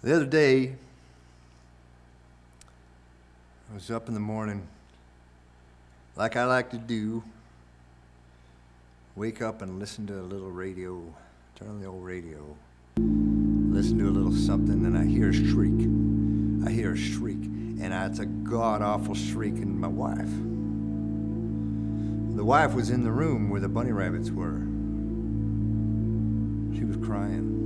The other day, I was up in the morning, like I like to do, wake up and listen to a little radio, turn on the old radio, listen to a little something, and I hear a shriek. I hear a shriek, and it's a god-awful shriek, and my wife. The wife was in the room where the bunny rabbits were. She was crying.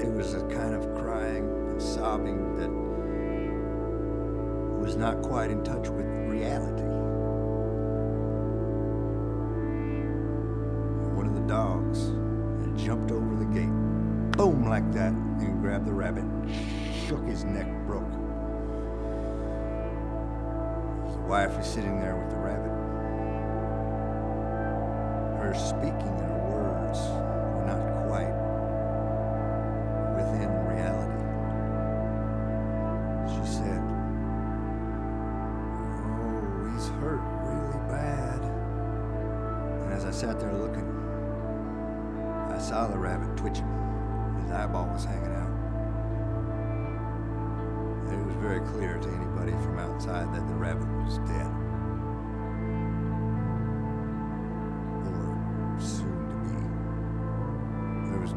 It was a kind of crying and sobbing that was not quite in touch with reality. One of the dogs had jumped over the gate, boom, like that, and grabbed the rabbit, shook his neck, broke. The wife was sitting there with the rabbit. Her speaking and her words were not quite within reality. She said, "Oh, he's hurt really bad." And as I sat there looking, I saw the rabbit twitching. His eyeball was hanging out. And it was very clear to anybody from outside that the rabbit was dead.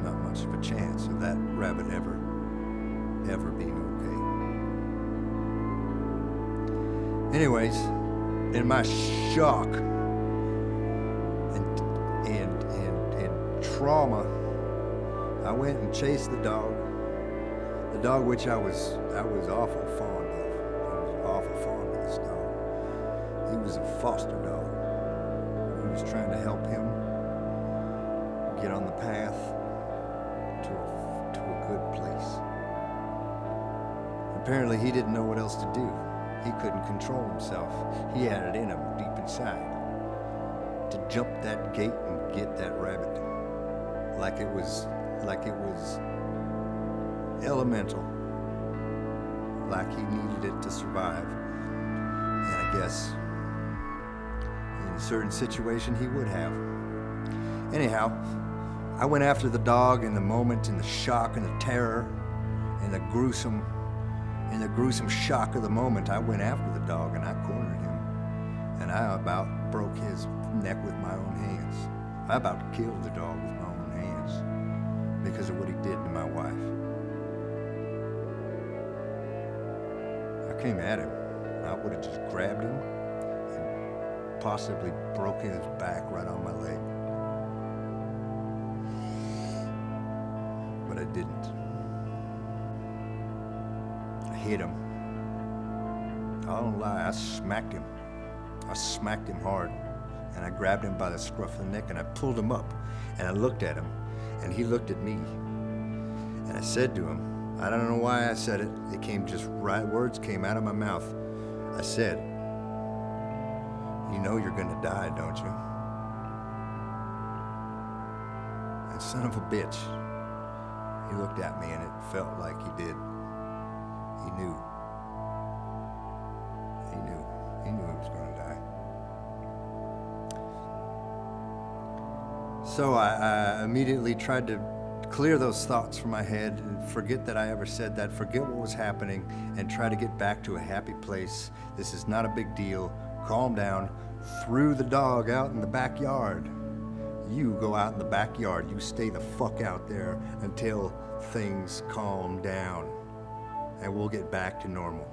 Not much of a chance of that rabbit ever being okay. Anyways, in my shock and trauma, I went and chased the dog which I was awful fond of. I was awful fond of this dog. He was a foster dog. I was trying to help him get on the path to a good place. Apparently he didn't know what else to do. He couldn't control himself. He had it in him deep inside to jump that gate and get that rabbit like it was elemental, like he needed it to survive. And I guess in a certain situation he would have. Anyhow, I went after the dog in the moment, in the shock and the terror and the gruesome shock of the moment. I went after the dog and I cornered him, and I about broke his neck with my own hands. I about killed the dog with my own hands because of what he did to my wife. I came at him. I would have just grabbed him and possibly broken his back right on my leg. But I didn't. I hit him. I don't lie, I smacked him. I smacked him hard. And I grabbed him by the scruff of the neck and I pulled him up. And I looked at him. And he looked at me. And I said to him, I don't know why I said it. It came just right, words came out of my mouth. I said, "You know you're gonna die, don't you?" And son of a bitch, he looked at me and it felt like he did. He knew. He knew. He knew he was going to die. So I immediately tried to clear those thoughts from my head and forget that I ever said that, forget what was happening, and try to get back to a happy place. This is not a big deal. Calm down. Threw the dog out in the backyard. You go out in the backyard. You stay the fuck out there until things calm down. And we'll get back to normal.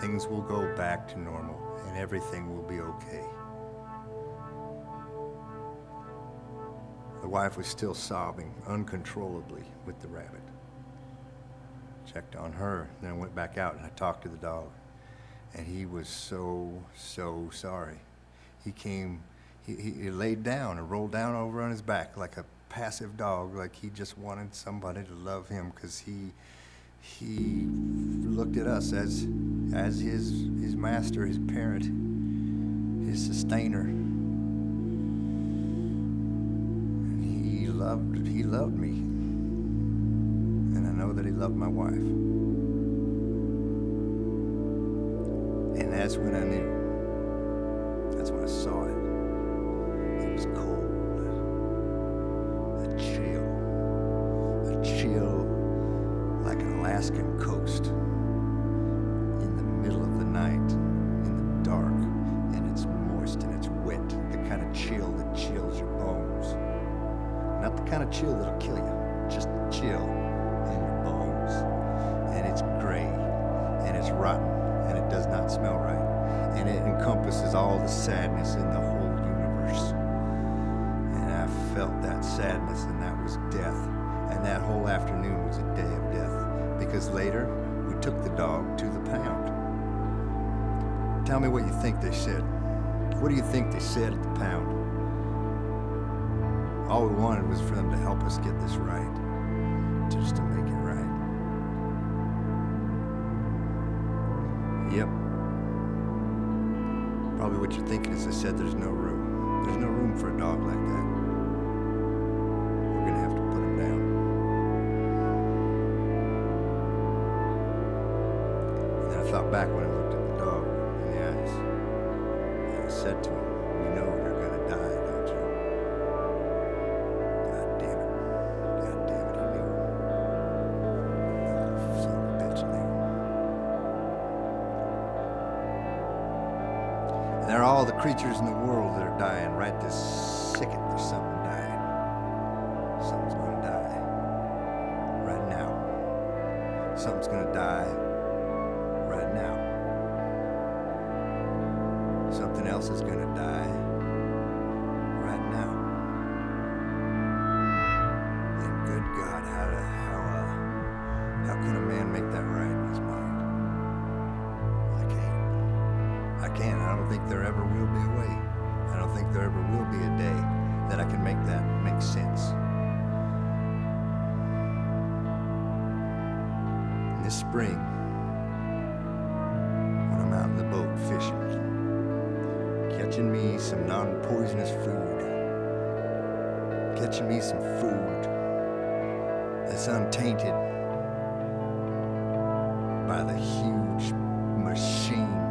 Things will go back to normal and everything will be okay. The wife was still sobbing uncontrollably with the rabbit. Checked on her, then I went back out and I talked to the dog. And he was so sorry. He came, he laid down and rolled down over on his back like a passive dog, like he just wanted somebody to love him, because he looked at us as his master, his parent, his sustainer. And he loved me. And I know that he loved my wife. And that's when I knew. That's when I saw it. It was cold. A chill. Alaskan coast in the middle of the night, in the dark, and it's moist and it's wet, the kind of chill that chills your bones. Not the kind of chill that'll kill you, just chill in your bones. And it's gray, and it's rotten, and it does not smell right. And it encompasses all the sadness in the whole universe. And I felt that sadness, and that was death. And that whole afternoon was a day of death. Because later, we took the dog to the pound. Tell me what you think they said. What do you think they said at the pound? All we wanted was for them to help us get this right. Just to make it right. Yep. Probably what you're thinking is they said there's no room. There's no room for a dog like that. We're gonna have to put him down. And then I thought back when I looked at the dog in the eyes. And I said to him, you know you're gonna die, don't you? God damn it. God damn it, he knew. That son of a bitch knew. And there are all the creatures in the world that are dying right this second. There's something dying. Something's gonna die. Right now. Something's gonna die. Right now. Something else is gonna die. Right now. And good God, how can a man make that right in his mind? I can't. I don't think there ever will be a way. I don't think there ever will be a day that I can make that make sense. In this spring, when I'm out in the boat fishing, catching me some non-poisonous food, catching me some food that's untainted by the huge machine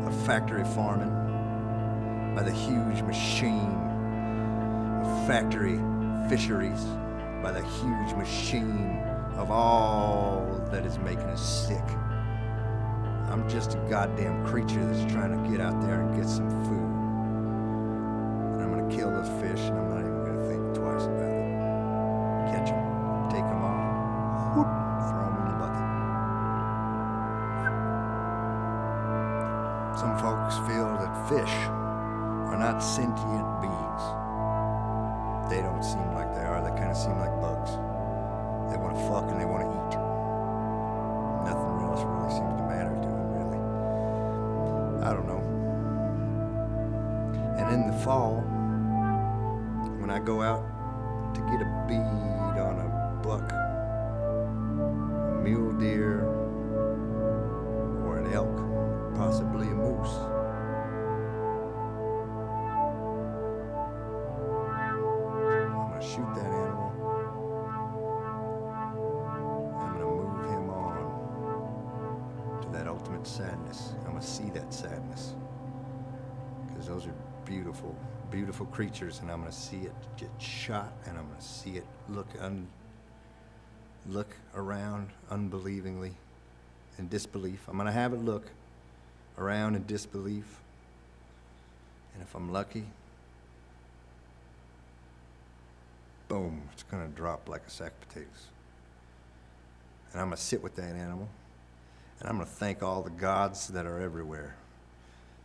of factory farming, by the huge machine of factory fisheries, by the huge machine of all that is making us sick. I'm just a goddamn creature that's trying to get out there and get some food. And I'm gonna kill those fish, and I'm not even gonna think twice about it. Catch them, take them off, whoop, throw them in the bucket. Some folks feel that fish are not sentient beings. They don't seem like they are. They kind of seem like bugs. They want to fuck and they want to eat. Nothing else really seems to matter to them, really. I don't know. And in the fall, when I go out to get a bead on a buck, a mule deer, or an elk, possibly a moose, I'm gonna shoot that animal. I'm gonna move him on to that ultimate sadness. I'm gonna see that sadness, because those are beautiful, beautiful creatures, and I'm gonna see it get shot, and I'm gonna see it look around unbelievingly in disbelief. I'm gonna have it look around in disbelief, and if I'm lucky, boom, it's gonna drop like a sack of potatoes. And I'm gonna sit with that animal, and I'm gonna thank all the gods that are everywhere.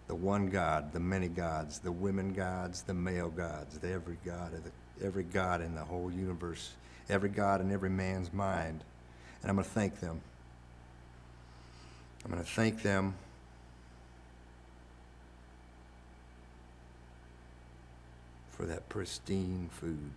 The one God, the many gods, the women gods, the male gods, every god in the whole universe, every god in every man's mind. And I'm gonna thank them. I'm gonna thank them for that pristine food.